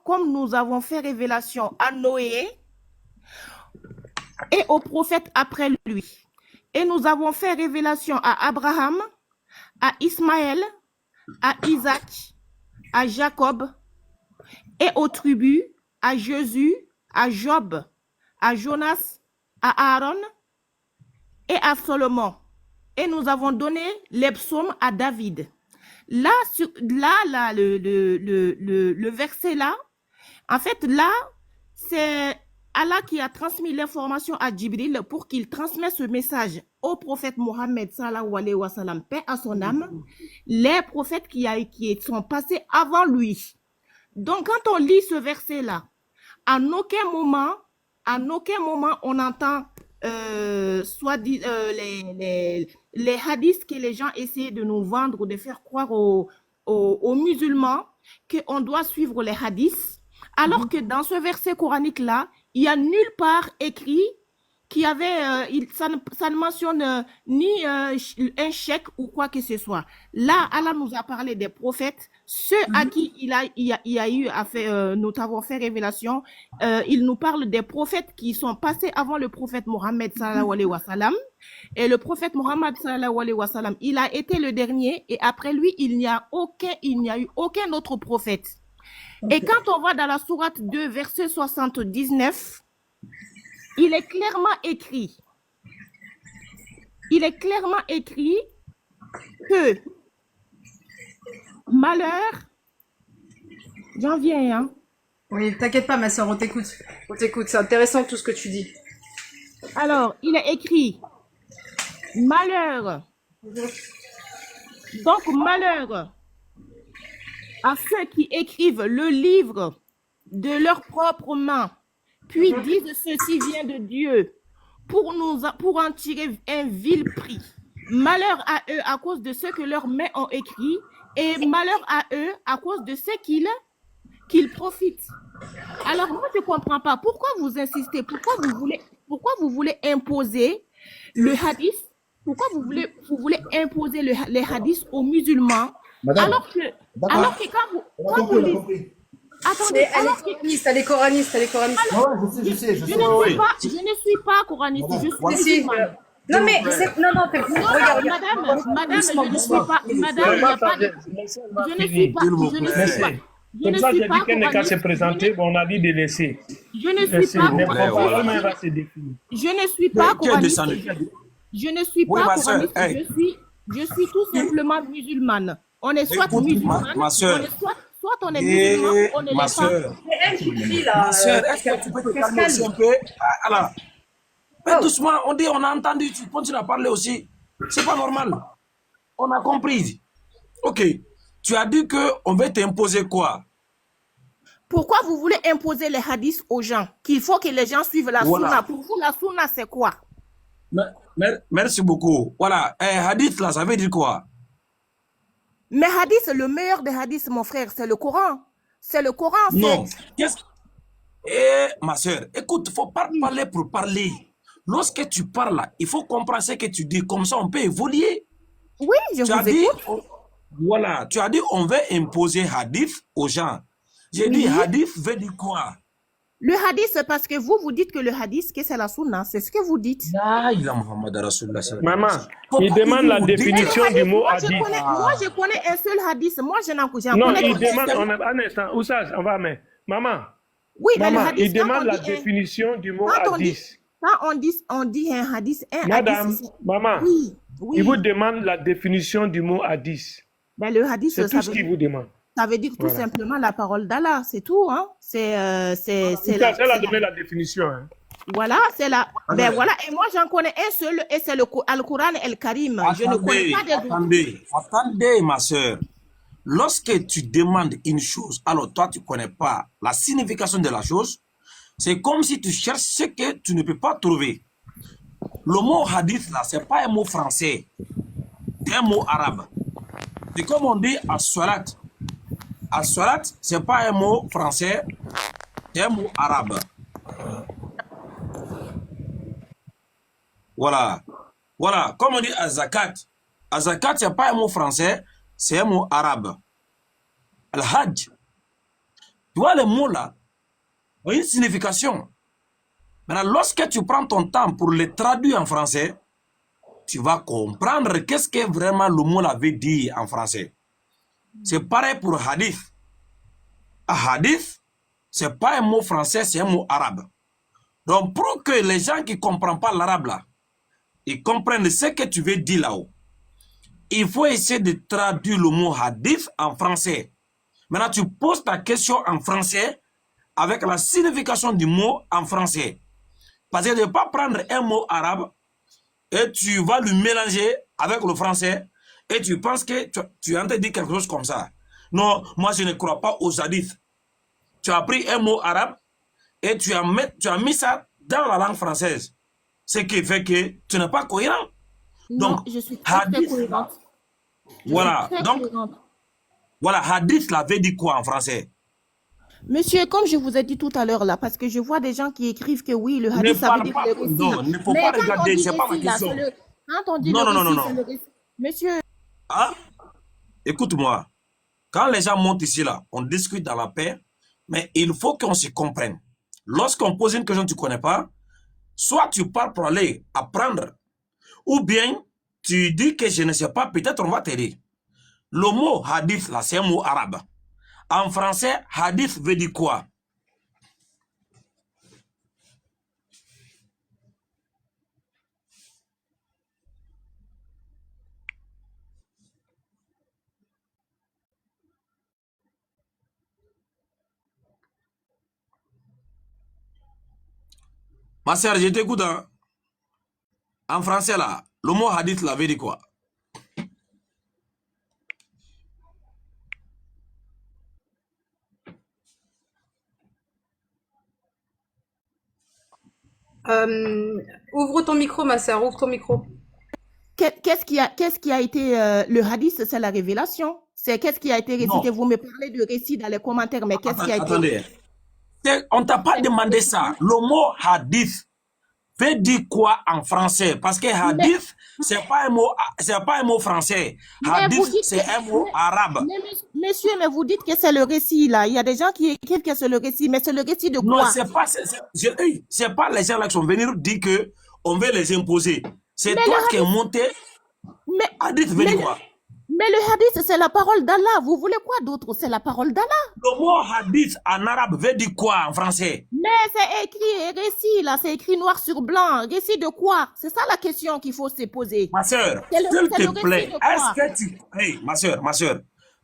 comme nous avons fait révélation à Noé et aux prophètes après lui. Et nous avons fait révélation à Abraham, à Ismaël, à Isaac, à Jacob et aux tribus, à Jésus, à Job, à Jonas, à Aaron et à Salomon. Et nous avons donné les psaumes à David. Là, le verset là, en fait, là, c'est Allah qui a transmis l'information à Djibril pour qu'il transmette ce message au prophète Mohammed, sallallahu alayhi wa sallam, paix à son âme, les prophètes qui sont passés avant lui. Donc, quand on lit ce verset-là, à aucun moment, on entend les hadiths que les gens essaient de nous vendre ou de faire croire aux musulmans qu'on doit suivre les hadiths, alors que dans ce verset coranique-là, il n'y a nulle part écrit qu'il y avait, ça ne mentionne ni un chèque ou quoi que ce soit. Là, Allah nous a parlé des prophètes, ceux à qui il y a eu à faire, nous avons fait révélation. Il nous parle des prophètes qui sont passés avant le prophète Mohammed sallallahu alayhi wa sallam. Et le prophète Mohammed sallallahu alayhi wa sallam, il a été le dernier et après lui, il n'y a eu aucun autre prophète. Et quand on va dans la sourate 2, verset 79, il est clairement écrit que malheur, j'en viens, hein. Oui, t'inquiète pas, ma soeur, on t'écoute. On t'écoute, c'est intéressant tout ce que tu dis. Alors, il est écrit malheur. Donc, malheur à ceux qui écrivent le livre de leurs propres mains, puis disent ceci vient de Dieu, pour en tirer un vil prix. Malheur à eux à cause de ce que leurs mains ont écrit, et malheur à eux à cause de ce qu'ils profitent. Alors moi je ne comprends pas, pourquoi vous insistez, pourquoi vous voulez imposer le hadith, pourquoi vous voulez imposer les hadiths aux musulmans, Madame, alors que quand vous lisez. Attendez, Elle est coraniste. Non, je sais. Je ne suis pas coraniste, je suis musulmane. Non, mais regarde. Madame, je ne suis pas. Madame, il n'y a pas de. Je ne suis pas. Comme ça, j'ai dit qu'elle n'est qu'à se présenter, mais on a dit de laisser. Je ne suis pas coraniste. Je ne suis pas coraniste. Je ne suis pas coraniste. Je suis tout simplement musulmane. On est soit musulmane, soit on est musulman, on ne l'est pas. Ma soeur, est-ce que tu peux te calmer aussi un peu? Alors, mais doucement, on a entendu, tu continues à parler aussi. C'est pas normal. On a compris. Ok. Tu as dit qu'on veut t'imposer quoi? Pourquoi vous voulez imposer les hadiths aux gens? Qu'il faut que les gens suivent la sunna. Pour vous, la sunna, c'est quoi? Merci beaucoup. Voilà. Hadith, là, ça veut dire quoi? Mais hadith, le meilleur des hadiths, mon frère, c'est le Coran. C'est le Coran. Non. Ma soeur, écoute, il ne faut pas parler pour parler. Lorsque tu parles, il faut comprendre ce que tu dis. Comme ça, on peut évoluer. Oui, je vous écoute. Voilà, tu as dit on veut imposer hadith aux gens. J'ai dit hadith veut dire quoi? Le hadith, c'est parce que vous dites que le hadith, que c'est la sunna. C'est ce que vous dites. Maman, il demande la définition du mot hadith. Moi, je connais un seul hadith. Moi, je n'en connais pas. Non, il demande, un instant, Oussage, on va mettre. Maman, oui, maman, le hadith, il demande la définition du mot hadith. Quand on dit un hadith, Madame, hadith, maman, il vous demande la définition du mot hadith. Ben, le hadith, c'est tout ce qu'il vous demande. Ça veut dire tout simplement la parole d'Allah, c'est tout. Hein? Elle a donné la définition. Hein. Voilà, c'est la. Ben voilà, et moi j'en connais un seul, et c'est le Al-Quran El-Karim. Je ne connais pas des autres. Attendez, ma soeur. Lorsque tu demandes une chose, alors toi tu ne connais pas la signification de la chose, c'est comme si tu cherches ce que tu ne peux pas trouver. Le mot hadith là, ce n'est pas un mot français, c'est un mot arabe. C'est comme on dit as-salat. As-salat, ce n'est pas un mot français, c'est un mot arabe. Voilà. Voilà, comme on dit az-zakat. Az-zakat, ce n'est pas un mot français, c'est un mot arabe. Al-hajj. Tu vois, les mots là ont une signification. Maintenant, lorsque tu prends ton temps pour les traduire en français, tu vas comprendre qu'est-ce que vraiment le mot là veut dire en français. C'est pareil pour hadith. Hadith, ce n'est pas un mot français, c'est un mot arabe. Donc, pour que les gens qui ne comprennent pas l'arabe là, ils comprennent ce que tu veux dire là-haut, il faut essayer de traduire le mot hadith en français. Maintenant, tu poses ta question en français avec la signification du mot en français. Parce que tu ne peux pas prendre un mot arabe et tu vas le mélanger avec le français et tu penses que tu es en train de dire quelque chose comme ça. Non, moi je ne crois pas aux hadiths. Tu as pris un mot arabe et tu as mis ça dans la langue française. Ce qui fait que tu n'es pas cohérent. Non, Donc, je suis très cohérente. Voilà. Donc, voilà, hadith là veut dire quoi en français? Monsieur, comme je vous ai dit tout à l'heure là, parce que je vois des gens qui écrivent que oui, le hadith, ça veut dire le récit. Non, il ne faut pas regarder, c'est pas ma question. Quand on dit le récit, c'est le récit. Monsieur. Ah, écoute-moi. Quand les gens montent ici là, on discute dans la paix, mais il faut qu'on se comprenne. Lorsqu'on pose une question que tu ne connais pas, soit tu pars pour aller apprendre, ou bien tu dis que je ne sais pas, peut-être on va t'aider. Le mot hadith là, c'est un mot arabe. En français, hadith veut dire quoi? Ma sœur, je t'écoute. Hein? En français là, le mot hadith là veut dire quoi? Ouvre ton micro, ma sœur, ouvre ton micro. Qu'est-ce qui a été le hadith, c'est la révélation. C'est qu'est-ce qui a été récité. Vous me parlez de récit dans les commentaires, mais qu'est-ce qui a été... Attendez. On ne t'a pas demandé ça. Le mot hadith veut dire quoi en français? Parce que hadith, c'est pas un mot français. Hadith, c'est un mot arabe. Monsieur, mais vous dites que c'est le récit là. Il y a des gens qui écrivent que c'est le récit, mais c'est le récit de quoi? Non, c'est pas les gens là qui sont venus dire que on veut les imposer. C'est toi qui es monté. Hadith veut dire quoi? Mais le hadith, c'est la parole d'Allah. Vous voulez quoi d'autre? C'est la parole d'Allah. Le mot hadith en arabe veut dire quoi en français? Mais c'est écrit récit, là. C'est écrit noir sur blanc. Récit de quoi? C'est ça la question qu'il faut se poser. Ma soeur, s'il te plaît, est-ce que tu... Hey, ma soeur,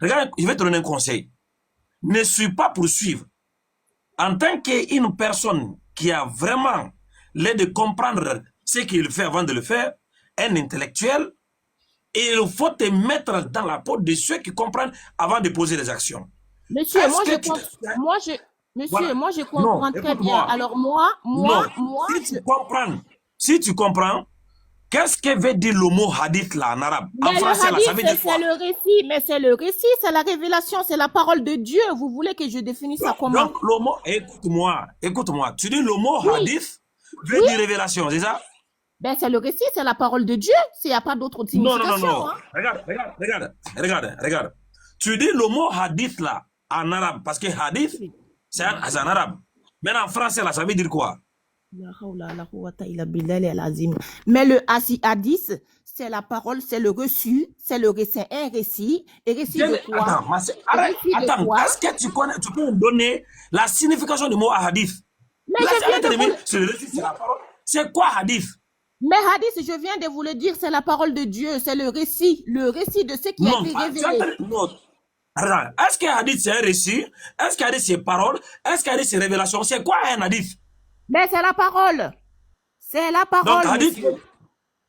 regarde, je vais te donner un conseil. Ne suis pas pour suivre. En tant qu'une personne qui a vraiment l'air de comprendre ce qu'il fait avant de le faire, un intellectuel, il faut te mettre dans la peau de ceux qui comprennent avant de poser les actions. Monsieur, moi je comprends très bien. Alors si tu comprends, qu'est-ce que veut dire le mot hadith là en arabe? En français, là, ça veut dire quoi? C'est le récit, mais c'est le récit, c'est la révélation, c'est la parole de Dieu. Vous voulez que je définisse ça comment? Donc le mot, écoute-moi. Tu dis le mot hadith veut dire révélation, c'est ça? Ben, c'est le récit, c'est la parole de Dieu. Il n'y a pas d'autre signification. Non. Hein? Regarde. Tu dis le mot hadith là, en arabe, parce que hadith, c'est en arabe. Mais en français là, ça veut dire quoi? Mais le hadith, c'est la parole, c'est le reçu, c'est le récit, un récit. Et récit de quoi? Attends, est-ce que tu peux me donner la signification du mot hadith? Mais c'est le récit, c'est la parole. C'est quoi hadith? Mais hadith, je viens de vous le dire, c'est la parole de Dieu, c'est le récit de ce qui a été révélé. Non. Est-ce qu'un hadith c'est un récit? Est-ce qu'un hadith c'est parole? Est-ce qu'un hadith c'est révélation? C'est quoi un hadith? Mais c'est la parole. C'est la parole. Donc hadith,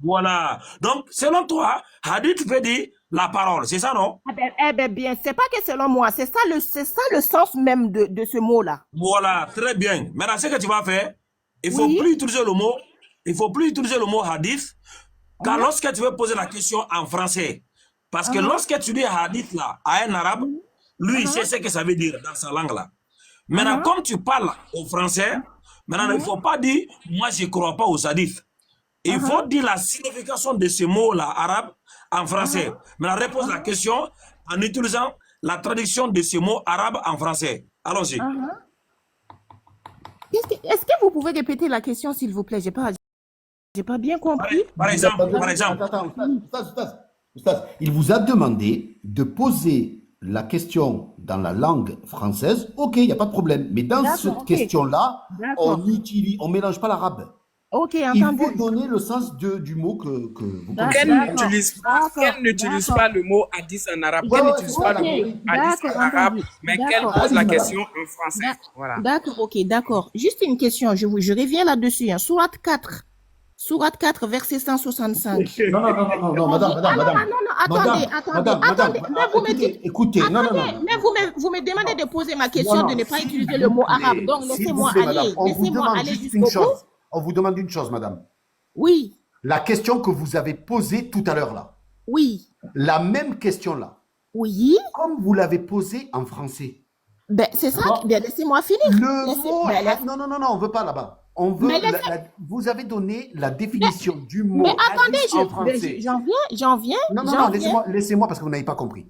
voilà. Donc selon toi, hadith veut dire la parole, c'est ça non? Eh ben bien, c'est pas que selon moi, c'est ça le sens même de ce mot-là. Voilà, très bien. Maintenant, ce que tu vas faire, il faut plus utiliser le mot. Il ne faut plus utiliser le mot hadith car lorsque tu veux poser la question en français. Parce que lorsque tu dis hadith là, à un arabe, lui, il sait ce que ça veut dire dans sa langue là. Maintenant, comme tu parles au français, maintenant, il ne faut pas dire, moi, je ne crois pas aux hadiths. Il faut dire la signification de ce mot-là, arabe, en français. Maintenant, repose la question en utilisant la traduction de ce mot arabe en français. Allons-y. Est-ce que vous pouvez répéter la question, s'il vous plaît? J'ai pas bien compris. Par exemple. Attends, Oustaz, il vous a demandé de poser la question dans la langue française. Ok, il n'y a pas de problème. Mais dans cette question-là, on ne mélange pas l'arabe. Ok, Il entendu. faut donner le sens du mot que vous qu'elle n'utilise pas le mot hadith en arabe, qu'elle n'utilise pas le mot hadith en arabe, mais qu'elle pose la question en français. Voilà. D'accord, ok, d'accord. Juste une question, je reviens là-dessus. Hein. Sourate 4, verset 165. Non, madame. Attendez. Mais vous me dites, écoutez, mais vous me demandez de poser ma question, de ne pas utiliser le mot arabe. Donc, laissez-moi aller. Laissez-moi aller jusqu'au bout. On vous demande une chose, madame. Oui. La question que vous avez posée tout à l'heure là. Oui. La même question là. Oui. Comme vous l'avez posée en français. Ben, c'est ça. Ben, laissez-moi finir. Non, on veut pas là-bas. On veut. Vous avez donné la définition du mot. Mais attendez, en français. j'en viens. Non, laissez-moi parce que vous n'avez pas compris.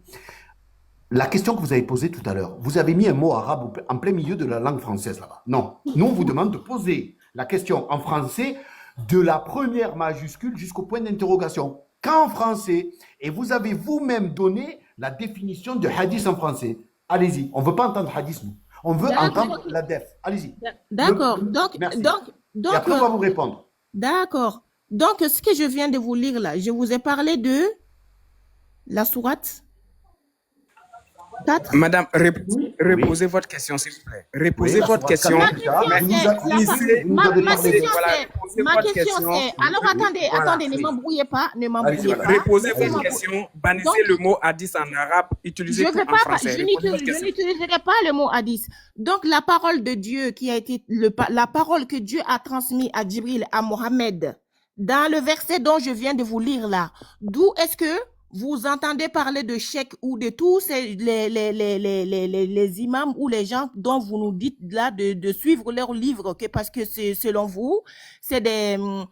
La question que vous avez posée tout à l'heure, vous avez mis un mot arabe en plein milieu de la langue française là-bas. Non. Nous, on vous demande de poser la question en français de la première majuscule jusqu'au point d'interrogation. Qu'en français, et vous avez vous-même donné la définition de hadith en français. Allez-y, on ne veut pas entendre hadith, nous. On veut entendre la def. Allez-y. D'accord. Merci. Donc, et après, on va vous répondre. D'accord. Donc, ce que je viens de vous lire là, je vous ai parlé de la sourate 4. Madame, reposez votre question, s'il vous plaît. Reposez votre question. Ma question c'est, alors attendez, ne m'embrouillez pas, Reposez votre question, bannissez le mot hadith en arabe, utilisez tout en français. Je n'utiliserai pas le mot hadith. Donc, la parole de Dieu qui a été, la parole que Dieu a transmise à Djibril, à Mohammed, dans le verset dont je viens de vous lire là, d'où est-ce que vous entendez parler de cheikh ou de tous les imams ou les gens dont vous nous dites là de suivre leurs livres, parce que c'est, selon vous, c'était de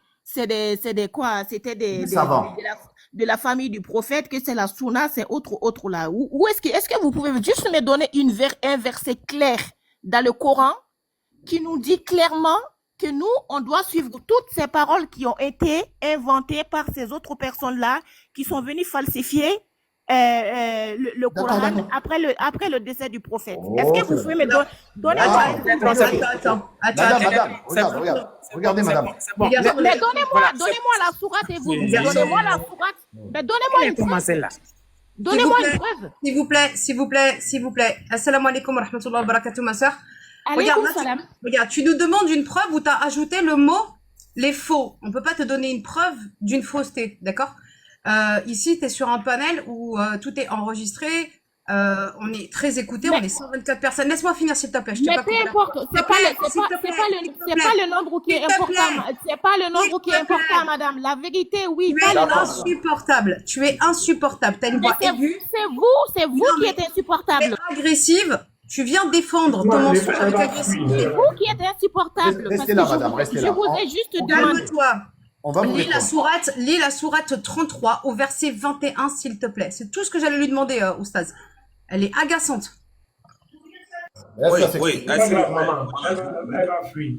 la famille du prophète, que c'est la sunna, c'est autre là. Où est-ce que vous pouvez juste me donner un verset clair dans le Coran qui nous dit clairement que nous, on doit suivre toutes ces paroles qui ont été inventées par ces autres personnes-là qui sont venues falsifier le Coran après le décès du prophète. Est-ce que vous pouvez me donner Regardez, madame. Mais donnez-moi la sourate et vous. Donnez-moi la sourate. Mais donnez-moi une preuve. Donnez-moi une preuve. S'il vous plaît. Assalamu alaikum wa rahmatullahi wa barakatuh, ma soeur. Regarde, tu nous demandes une preuve où tu as ajouté le mot les faux. On peut pas te donner une preuve d'une fausseté, d'accord? Ici, tu es sur un panel où tout est enregistré. On est très écoutés, on est 124 personnes. Laisse-moi finir, s'il te plaît. Mais peu importe, c'est pas le nombre qui est important. C'est pas le nombre qui est important, madame. La vérité, oui. Tu es insupportable. Tu as une voix aiguë. C'est vous qui êtes insupportable. Tu es agressive. Tu viens défendre ton mensonge avec agressivité. C'est vous qui êtes insupportable. Restez là, madame, restez là. Je vous ai juste demandé. Calme-toi. Lis la sourate 33 au verset 21, s'il te plaît. C'est tout ce que j'allais lui demander, Oustaz. Elle est agaçante. Oui.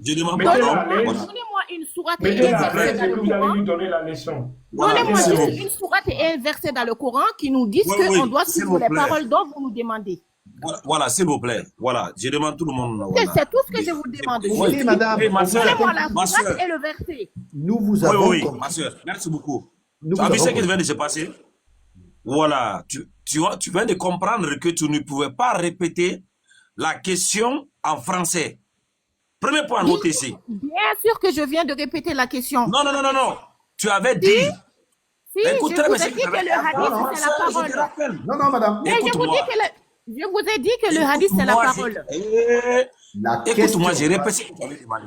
Je demande Donnez-moi une sourate et un verset dans le Coran. Donnez-moi une sourate et un verset dans le Coran qui nous disent qu'on doit suivre les paroles dont vous nous demandez. Voilà, s'il vous plaît. Voilà, je demande tout le monde. C'est tout ce que je vous demande. Oui, madame. Donnez-moi la sourate et le verset. Nous vous avons. Oui, ma soeur, merci beaucoup. Tu as vu ce qui vient de se passer? Voilà, tu viens de comprendre que tu ne pouvais pas répéter la question en français. Premier point à noter ici. Bien sûr que je viens de répéter la question. Non. Tu avais dit. Si, je vous ai dit que le hadith, c'est la parole. Non, madame. Mais je vous ai dit que le hadith, c'est la parole. Écoute-moi, j'ai répété ce que tu avais demandé.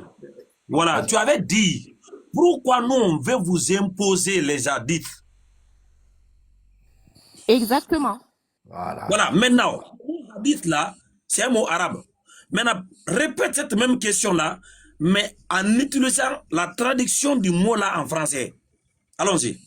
Voilà, tu avais dit, pourquoi nous, on veut vous imposer les hadiths? Exactement. Voilà, maintenant, le hadith là, c'est un mot arabe. Maintenant, répète cette même question-là, mais en utilisant la traduction du mot là en français. Allons-y.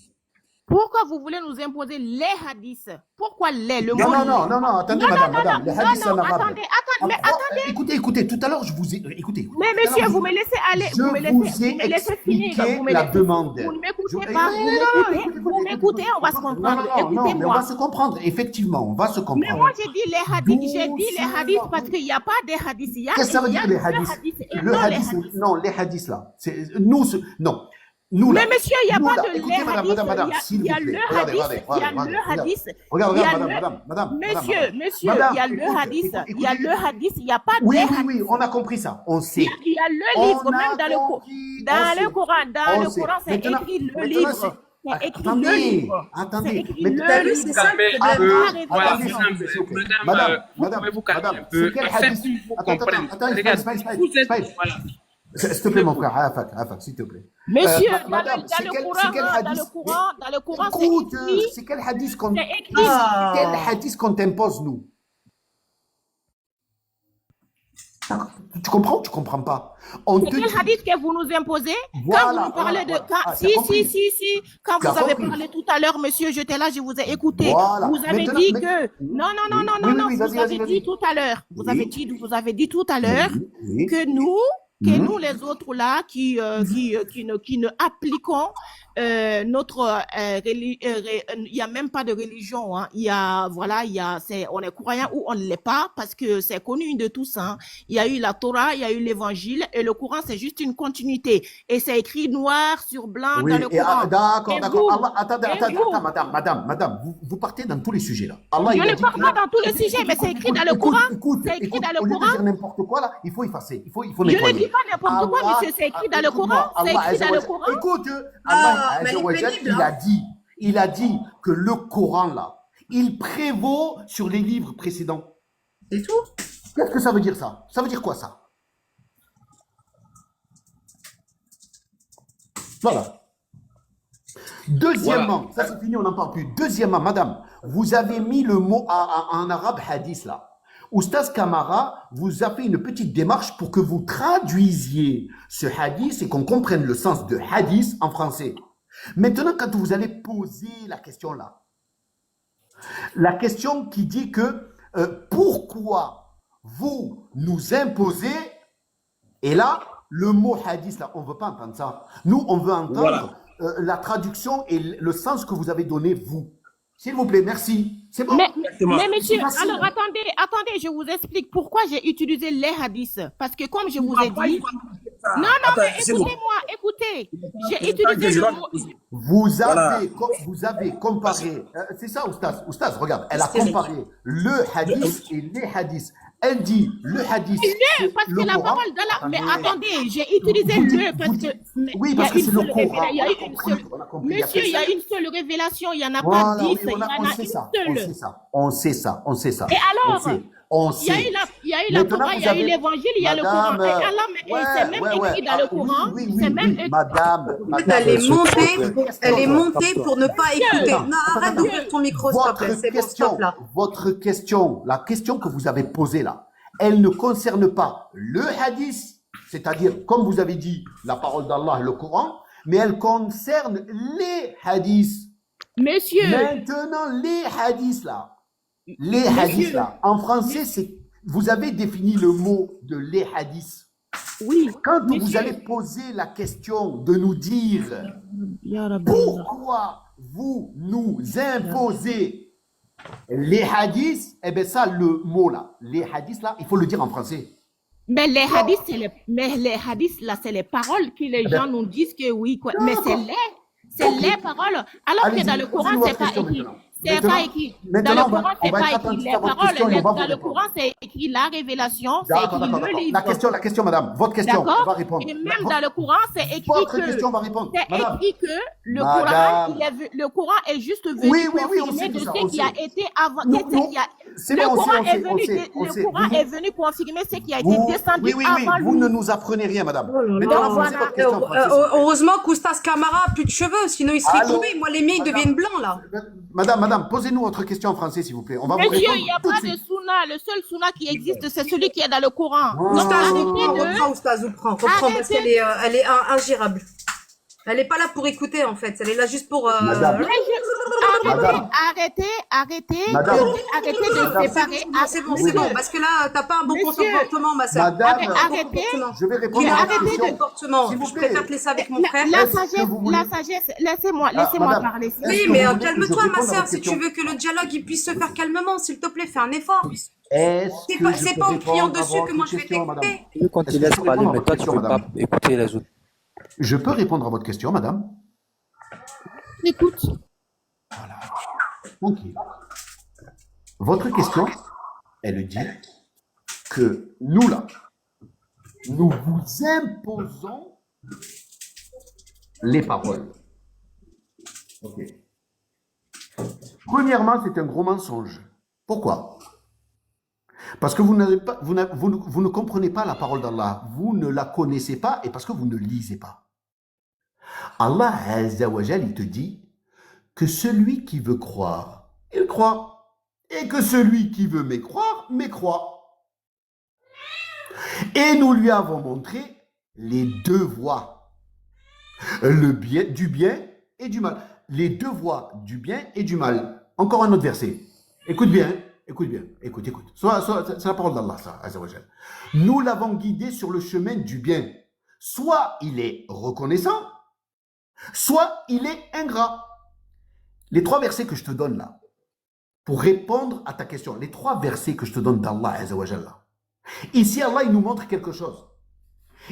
Pourquoi vous voulez nous imposer les hadiths? Pourquoi les? Le Non, mot non, attendez, madame. Les hadiths en arabe. Attendez. Écoutez, tout à l'heure, je vous ai. Écoutez. Mais monsieur, vous me laissez aller. Je vous ai expliqué la demande. Vous ne m'écoutez pas. Vous m'écoutez, on va se comprendre. Non, mais on va se comprendre. Effectivement, on va se comprendre. Mais moi, j'ai dit les hadiths parce qu'il n'y a pas des hadiths. Qu'est-ce que ça veut dire les hadiths? Non, les hadiths là. Nous, non. Nous, là, mais monsieur, il n'y a pas de écoutez, madame, s'il vous plaît. Il y a le hadith. Regarde, madame. Monsieur, il y a le hadith. Il y a le hadith, il n'y a pas de hadith. Oui, on a compris ça. On sait. Il y a le livre, même dans le Coran. Dans le Coran, c'est écrit le livre. C'est écrit le livre. Attendez. C'est ça Madame, pouvez vous calmer un peu. Attends, s'il te plaît, mon frère, Afak, s'il te plaît. Monsieur, dans le Coran, c'est quel hadith qu'on t'impose, nous? Tu comprends ou tu comprends pas? C'est quel hadith que vous nous imposez? Quand vous nous parlez de... Si. Quand vous avez parlé tout à l'heure, monsieur, j'étais là, je vous ai écouté. Vous avez dit que... Non. Vous avez dit tout à l'heure. Vous avez dit tout à l'heure que nous, les autres là, qui ne appliquons notre il y a même pas de religion, hein. On est croyant ou on ne l'est pas parce que c'est connu de tous, hein. Il y a eu la Torah, il y a eu l'évangile et le Coran c'est juste une continuité et c'est écrit noir sur blanc dans le Coran. D'accord. Attends, madame, vous partez dans tous les sujets là. Je ne parle pas dans tous les sujets, mais c'est écrit dans le Coran. C'est écrit dans le Coran. Dire n'importe quoi là, il faut effacer, il faut nettoyer. Je ne dis pas n'importe quoi, monsieur, c'est écrit dans le Coran. C'est écrit dans le Coran. Écoute, mais il a dit que le Coran là, il prévaut sur les livres précédents. C'est tout. Qu'est-ce que ça veut dire ça? Ça veut dire quoi ça? Voilà. Deuxièmement, ça c'est fini, on n'en parle plus. Deuxièmement, madame, vous avez mis le mot en arabe hadith là. Oustaz Kamara vous a fait une petite démarche pour que vous traduisiez ce hadith et qu'on comprenne le sens de hadith en français. Maintenant, quand vous allez poser la question là, la question qui dit que pourquoi vous nous imposez, et là, le mot hadith là, on ne veut pas entendre ça. Nous, on veut entendre la traduction et le sens que vous avez donné vous. S'il vous plaît, merci. C'est bon. Mais monsieur, alors attendez, je vous explique pourquoi j'ai utilisé les hadiths. Parce que comme je vous ai dit... Non, mais écoutez-moi, écoutez. J'ai utilisé le mot... Vous avez comparé... c'est ça, Oustaz, regarde. Elle a comparé le hadith et les hadiths. Elle dit le hadith. Parce que la parole d'Allah. Mais attendez, j'ai utilisé le parce que. Oui, parce que c'est le Coran. Monsieur, il y a une seule révélation, il n'y en a pas 10. Il y en a une seule. On sait ça. Et alors, il y a eu la Torah, il y a eu l'évangile, il y a le Coran. Et Allah, c'est même écrit dans le Coran. C'est même écrit. Madame. Elle est montée pour ne pas écouter. Non, arrête d'ouvrir ton micro, s'il te plaît. C'est bon, stop là. Votre question, la question que vous avez posée là, elle ne concerne pas le hadith, c'est-à-dire, comme vous avez dit, la parole d'Allah et le Coran, mais elle concerne les hadiths. Monsieur. Maintenant, les hadiths là. Les hadiths là. En français, vous avez défini le mot de les hadiths. Oui. Quand vous allez poser la question de nous dire pourquoi vous nous imposez les hadiths, eh bien ça, le mot là, les hadiths là, il faut le dire en français. Mais les hadiths là, c'est les paroles que les gens nous disent que oui, quoi. Mais c'est les paroles. Alors que dans le Coran, c'est pas écrit. C'est pas écrit. Dans le Coran, c'est pas écrit. Les paroles, dans le Coran, c'est écrit la révélation, c'est écrit le livre. La question, madame, votre question, on va répondre. Et même dans le Coran, c'est écrit votre question, on va répondre. C'est écrit que le Coran est juste venu confirmer de ce qui a été avant. Le Coran est venu confirmer ce qui a été descendu avant lui. Vous ne nous apprenez rien, madame. Heureusement qu'Oustaz Kamara a plus de cheveux, sinon il serait tombé. Moi, les miens, ils deviennent blancs, là. Madame, posez-nous votre question en français, s'il vous plaît. On va vous Monsieur, répondre. Il n'y a pas de sunna. Le seul sunna qui existe, c'est celui qui est dans le Coran. Oustaz, reprends, parce qu'elle est ingérable. Elle n'est pas là pour écouter, en fait. Elle est là juste pour... Madame. Madame. Arrêtez Madame. de séparer. C'est bon, parce que là, t'as pas un bon Monsieur. comportement, ma sœur. Madame, Arrêtez. je vais répondre Il a à votre arrêté question. de comportement. S'il vous Je plaît. préfère te laisser avec mon frère. La Est-ce que sagesse, vous voulez- laissez-moi madame, parler. est-ce Oui, que mais vous voulez que je calme-toi, réponde ma à sœur. votre Si tu question veux que le dialogue il puisse se faire calmement, s'il te plaît, fais un effort. Est-ce C'est que pas, je c'est peux pas en criant répondre à dessus que moi votre je vais question, madame? t'écouter. Tu veux qu'on te Est-ce que je laisse peux parler, répondre à mais votre toi, tu question, ne peux madame? pas écouter les autres. Je peux répondre à votre question, madame? Écoute. Tranquille. Votre question, elle dit que nous, là, nous vous imposons les paroles. Ok. Premièrement, c'est un gros mensonge. Pourquoi? Parce que vous ne comprenez pas la parole d'Allah. Vous ne la connaissez pas et parce que vous ne lisez pas. Allah Azza wa Jal, il te dit que celui qui veut croire, il croit. Et que celui qui veut mécroire, mécroit. Et nous lui avons montré les deux voies. Du bien et du mal. Les deux voies du bien et du mal. Encore un autre verset. Écoute bien, écoute. C'est la parole d'Allah, ça, Azza wa Jal. Nous l'avons guidé sur le chemin du bien. Soit il est reconnaissant, soit il est ingrat. Les trois versets que je te donne là, pour répondre à ta question, les trois versets que je te donne d'Allah Azza wa Jalla. Ici, Allah, il nous montre quelque chose.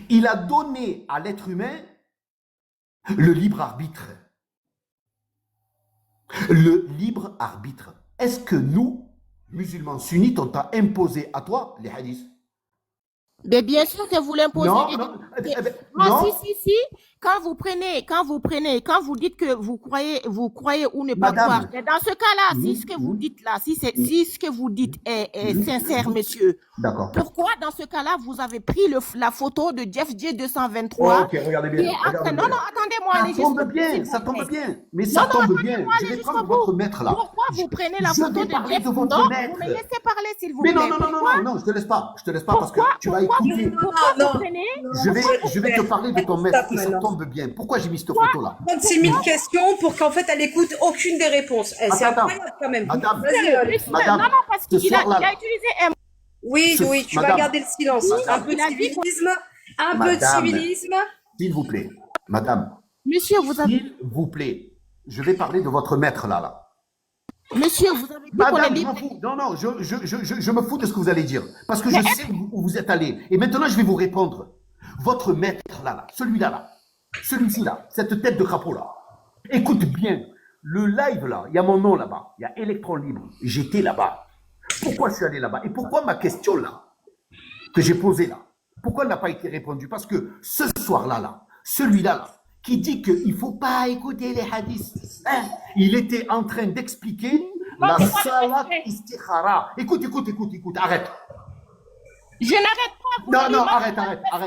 Il a donné à l'être humain le libre arbitre. Le libre arbitre. Est-ce que nous, musulmans sunnites, on t'a imposé à toi les hadiths? Mais bien sûr que vous l'imposez. Non. Si. Quand vous dites que vous croyez ou ne pas Madame. croire. Mais dans ce cas-là, si ce que vous dites là, si ce que vous dites est sincère, monsieur. D'accord. Pourquoi dans ce cas-là, vous avez pris la photo de Jeff J 223? Ok, regardez bien. Non, attendez-moi. Ça tombe bien. Mais ça tombe bien. Je vais prendre votre maître là. Pourquoi vous prenez la photo de Jeff? de Non, votre maître. vous me laissez parler, s'il vous Mais plaît. non, je te laisse pas. Je te laisse pas parce que tu vas écouter. Je vais te parler de ton maître et ça tombe bien. Pourquoi j'ai mis cette photo là? 36 000 questions pour qu'en fait elle écoute aucune des réponses. C'est Attends, incroyable quand même. Madame, Non, parce ce qu'il a soir-là, utilisé un Oui, tu vas Madame. garder le silence. Un peu de civilisme. Un peu de Madame. civilisme. s'il vous plaît, madame, Monsieur, vous avez s'il vous plaît, je vais parler de votre maître là. Monsieur, vous avez dit qu'on est Madame, je libre. m'en fous. Non, je me fous de ce que vous allez dire. Parce que je sais où vous êtes allé. Et maintenant, je vais vous répondre. Votre maître là, celui-là, celui-ci là, cette tête de crapaud là. Écoute bien, le live là, il y a mon nom là-bas. Il y a Électron Libre. J'étais là-bas. Pourquoi je suis allé là-bas? Et pourquoi ma question là, que j'ai posée là, pourquoi elle n'a pas été répondue? Parce que ce soir-là, celui-là là, qui dit qu'il ne faut pas écouter les hadiths, hein, il était en train d'expliquer la salat istikhara. Écoute, arrête. Je n'arrête pas. Non, arrête.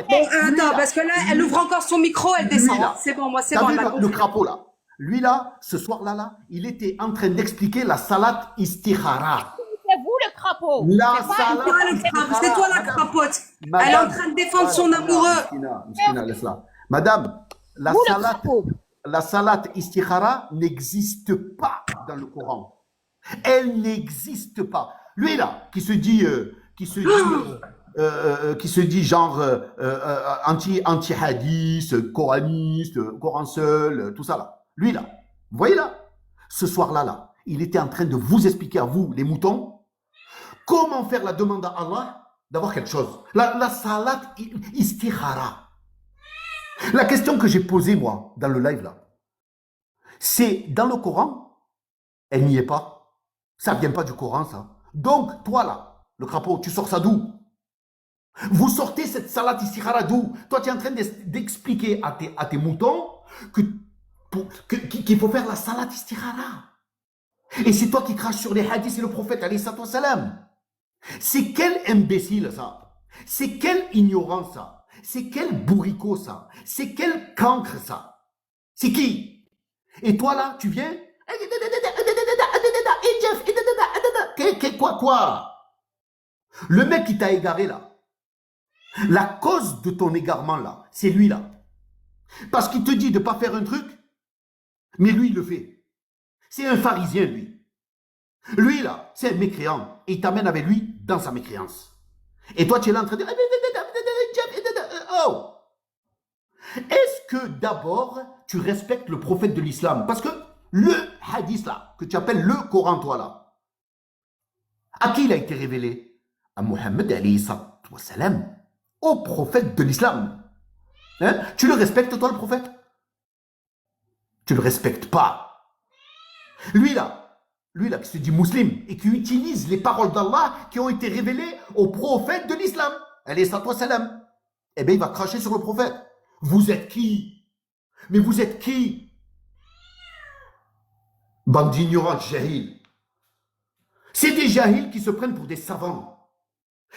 Bon, Lui, attends, là, parce que là, elle ouvre encore son micro, elle descend. Lui, là. C'est bon, moi, c'est T'as bon. vu elle m'a le compris. crapaud là? Lui là, ce soir-là, il était en train d'expliquer la salat istikhara. C'est vous le crapaud. La C'est pas- salat Toi, le crapaud, c'est toi la Madame, crapote. madame, Elle est en train de défendre son amoureux. Miskina, laisse-la. Madame, Vous le crapaud. la salat istikhara n'existe pas dans le Coran. Elle n'existe pas. Lui là, qui se dit genre anti-hadith, coraniste, Coran seul, tout ça là. Lui là, vous voyez là, ce soir-là, il était en train de vous expliquer à vous, les moutons, comment faire la demande à Allah d'avoir quelque chose. La salat istikhara. La question que j'ai posée moi dans le live là, c'est dans le Coran, elle n'y est pas. Ça vient pas du Coran ça. Donc toi là, le crapaud, tu sors ça d'où? Vous sortez cette salat istikhara d'où? Toi, tu es en train d'expliquer à tes moutons qu'il faut faire la salat istikhara. Et c'est toi qui craches sur les hadiths et le prophète, alayhi salatu wassalam. C'est quel imbécile ça? C'est quelle ignorance ça? C'est quel bourricot ça? C'est quel cancre ça? C'est qui? Et toi là, tu viens? Quoi? Le mec qui t'a égaré là, la cause de ton égarement là, c'est lui là. Parce qu'il te dit de ne pas faire un truc, mais lui il le fait. C'est un pharisien, lui. Lui, là, c'est un mécréant. Et il t'amène avec lui dans sa mécréance. Et toi, tu es là en train de dire... Oh! Est-ce que d'abord, tu respectes le prophète de l'islam? Parce que le hadith, là, que tu appelles le Coran, toi, là, à qui il a été révélé? À Mohammed, alayhi salam, au prophète de l'islam. Hein? Tu le respectes, toi, le prophète? Tu ne le respectes pas. Lui, là, qui se dit musulman et qui utilise les paroles d'Allah qui ont été révélées au prophète de l'islam, alayhi salam, eh bien, il va cracher sur le prophète. Vous êtes qui? Mais vous êtes qui? Bande d'ignorants, jahil. C'est des jahils qui se prennent pour des savants.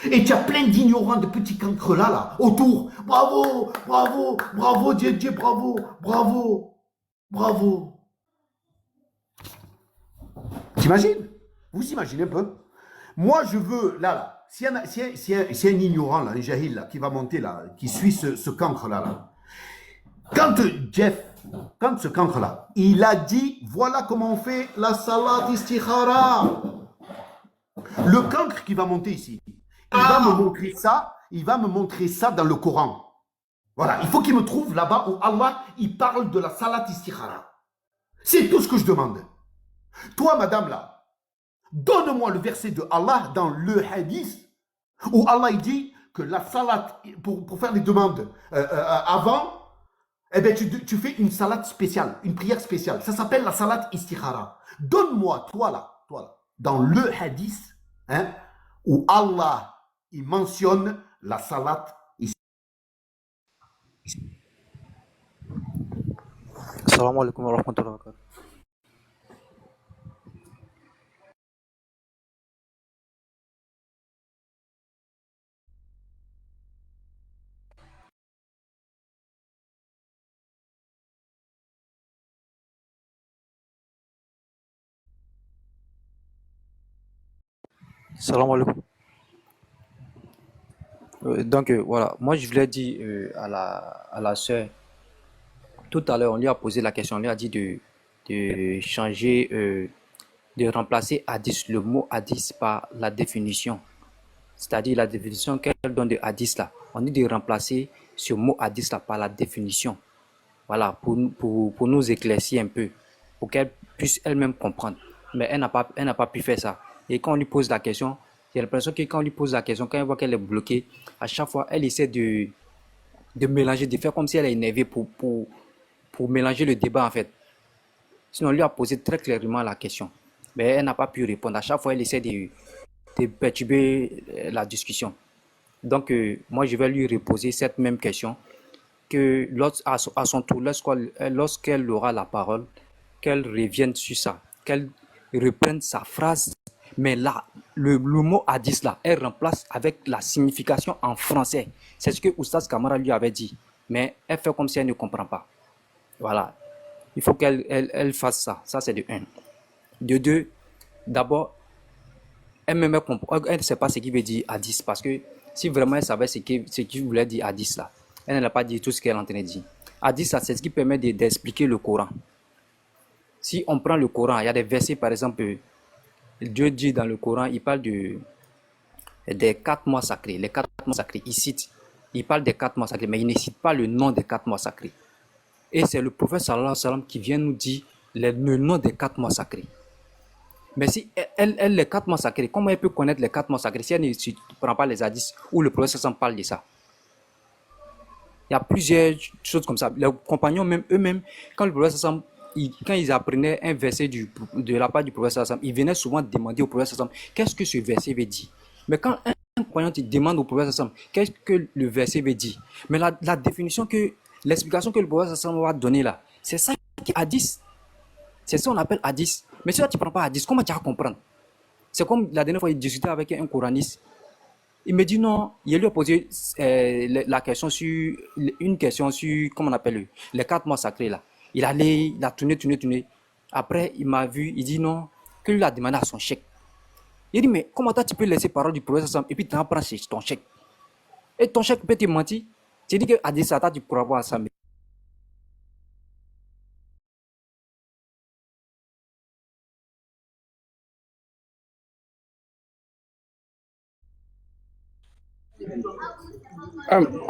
Et tu as plein d'ignorants, de petits cancres là, autour. Bravo, bravo, bravo, Dieu, bravo, bravo, bravo. T'imagines? Vous imaginez un peu? Moi, je veux, là, s'il y a un ignorant, là, un jahil, là, qui va monter, là, qui suit ce cancre-là, quand ce cancre-là, il a dit, voilà comment on fait la salat istikhara. Le cancre qui va monter ici, il va me montrer ça dans le Coran. Voilà, il faut qu'il me trouve là-bas où Allah, il parle de la salat istikhara. C'est tout ce que je demande. Toi, madame, là, donne-moi le verset de Allah dans le hadith où Allah il dit que la salat, pour faire les demandes avant, eh bien, tu fais une salat spéciale, une prière spéciale. Ça s'appelle la salat istikhara. Donne-moi, toi là, dans le hadith, hein, où Allah, il mentionne la salat istikhara. Assalamu alaikum wa rahmatullahi wa barakatuh. Salam alaikum. Donc voilà, moi je voulais dire à la sœur, tout à l'heure on lui a posé la question, on lui a dit de changer, de remplacer hadith, le mot hadith par la définition, c'est-à-dire la définition qu'elle donne de hadith là. On dit de remplacer ce mot hadith là par la définition, voilà, pour nous éclaircir un peu, pour qu'elle puisse elle-même comprendre. Mais elle n'a pas pu faire ça. Et quand on lui pose la question, j'ai l'impression que quand on lui pose la question, quand elle voit qu'elle est bloquée, à chaque fois, elle essaie de mélanger, de faire comme si elle est énervée pour mélanger le débat en fait. Sinon, on lui a posé très clairement la question. Mais elle n'a pas pu répondre. À chaque fois, elle essaie de perturber la discussion. Donc, moi, je vais lui reposer cette même question, que à son tour, lorsqu'elle aura la parole, qu'elle revienne sur ça, qu'elle reprenne sa phrase, mais là, le mot hadith là, elle remplace avec la signification en français. C'est ce que Oustaz Kamara lui avait dit, mais elle fait comme si elle ne comprend pas. Voilà, il faut qu'elle fasse ça. Ça, c'est de 1. De 2, d'abord, elle ne sait pas ce qu'il veut dire hadith, parce que si vraiment elle savait ce qu'il voulait dire hadith là, elle n'a pas dit tout ce qu'elle est en train de dire. Hadith, ça, c'est ce qui permet d'expliquer le Coran. Si on prend le Coran, il y a des versets, par exemple, Dieu dit dans le Coran, il parle des 4 mois sacrés. Les 4 mois sacrés, il parle des 4 mois sacrés, mais il ne cite pas le nom des 4 mois sacrés. Et c'est le prophète sallallahu alayhi wa sallam qui vient nous dire le nom des 4 mois sacrés. Mais si elle les 4 mois sacrés, comment elle peut connaître les 4 mois sacrés si elle ne prend pas les hadiths où le prophète sallallahu parle de ça? Il y a plusieurs choses comme ça. Les compagnons, même eux-mêmes, quand le prophète sallallahu quand ils apprenaient un verset de la part du prophète sallallahu ils venaient souvent demander au prophète sallallahu qu'est-ce que ce verset veut dire. Mais quand un compagnon te demande au prophète sallallahu qu'est-ce que le verset veut dire, mais la définition l'explication que le prophète sallallahu va donner là, c'est ça qui est hadith. C'est ça qu'on appelle hadith. Mais si là tu ne prends pas hadith, comment tu vas comprendre? C'est comme la dernière fois, il discutait avec un coraniste. Il me dit non, il lui a posé la question sur une question sur, comment on appelle, les 4 mois sacrés là. Il a tourné. Après, il m'a vu, il dit non, que lui a demandé à son chèque. Il dit, mais comment toi tu peux laisser parole du prophète et puis tu en prends ton chèque? Et ton chèque peut te mentir? Tu dis que à des tu ne pourras pas ça.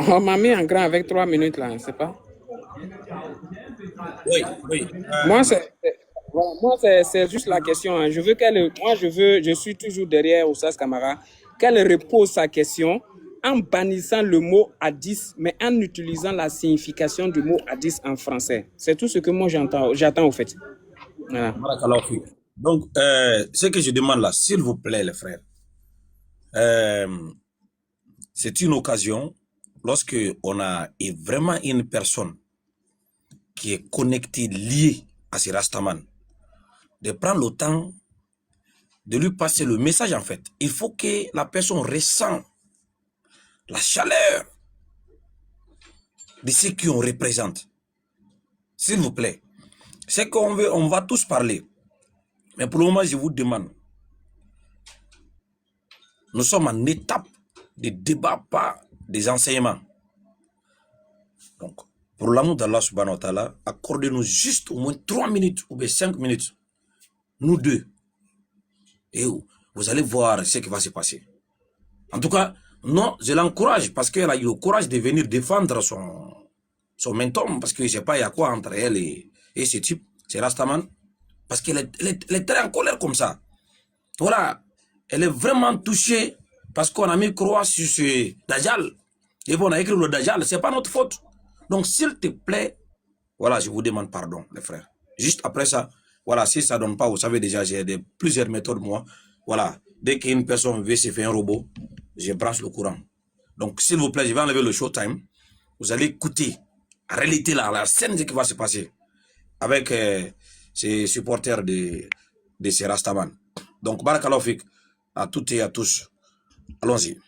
On m'a mis en grand avec 3 minutes là, c'est pas? Oui, oui. Moi, c'est juste la question. Hein. Je suis toujours derrière Oussas Kamara, qu'elle repose sa question en bannissant le mot hadith, mais en utilisant la signification du mot hadith en français. C'est tout ce que moi j'attends au fait. Voilà. Donc, ce que je demande là, s'il vous plaît, les frères, c'est une occasion, lorsque on a vraiment une personne qui est connectée, liée à ces Rastaman, de prendre le temps de lui passer le message en fait. Il faut que la personne ressent la chaleur de ce qu'on représente. S'il vous plaît. C'est qu'on veut, on va tous parler. Mais pour le moment, je vous demande. Nous sommes en étape de débat, pas des enseignements. Donc, pour l'amour d'Allah subhanahu wa ta'ala, accordez-nous juste au moins 3 minutes ou bien 5 minutes. Nous deux. Et vous allez voir ce qui va se passer. En tout cas, non, je l'encourage parce qu'elle a eu le courage de venir défendre son mentor, parce que je ne sais pas il y a quoi entre elle et ce type, c'est Rastaman, parce qu'elle est très en colère comme ça. Voilà, elle est vraiment touchée parce qu'on a mis croix sur ce Dajjal. Et bon, on a écrit le Dajjal, ce n'est pas notre faute. Donc, s'il te plaît, voilà, je vous demande pardon, les frères. Juste après ça, voilà, si ça ne donne pas, vous savez déjà, j'ai plusieurs méthodes, moi. Voilà, dès qu'une personne veut se faire un robot, je branche le courant. Donc, s'il vous plaît, je vais enlever le showtime. Vous allez écouter, en réalité, la scène qui va se passer avec ces supporters de ces Rastaman. Donc, barakallahu fik à toutes et à tous. Allons-y.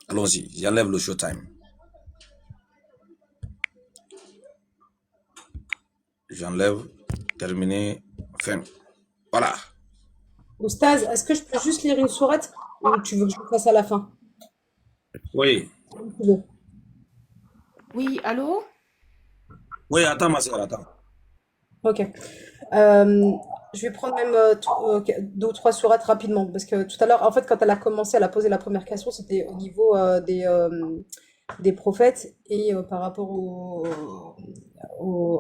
Allons-y, j'enlève le showtime. J'enlève, terminé, fin. Voilà. Oustaz, est-ce que je peux juste lire une sourate ou tu veux que je le fasse à la fin? Oui. Oui, allô? Oui, attends, ma soeur, attends. Ok. Je vais prendre même 2 ou 3 sourates rapidement parce que tout à l'heure, en fait, quand elle a commencé, elle a posé la première question, c'était au niveau des prophètes et par rapport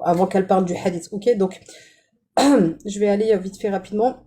avant qu'elle parle du hadith. Ok, donc je vais aller vite fait rapidement.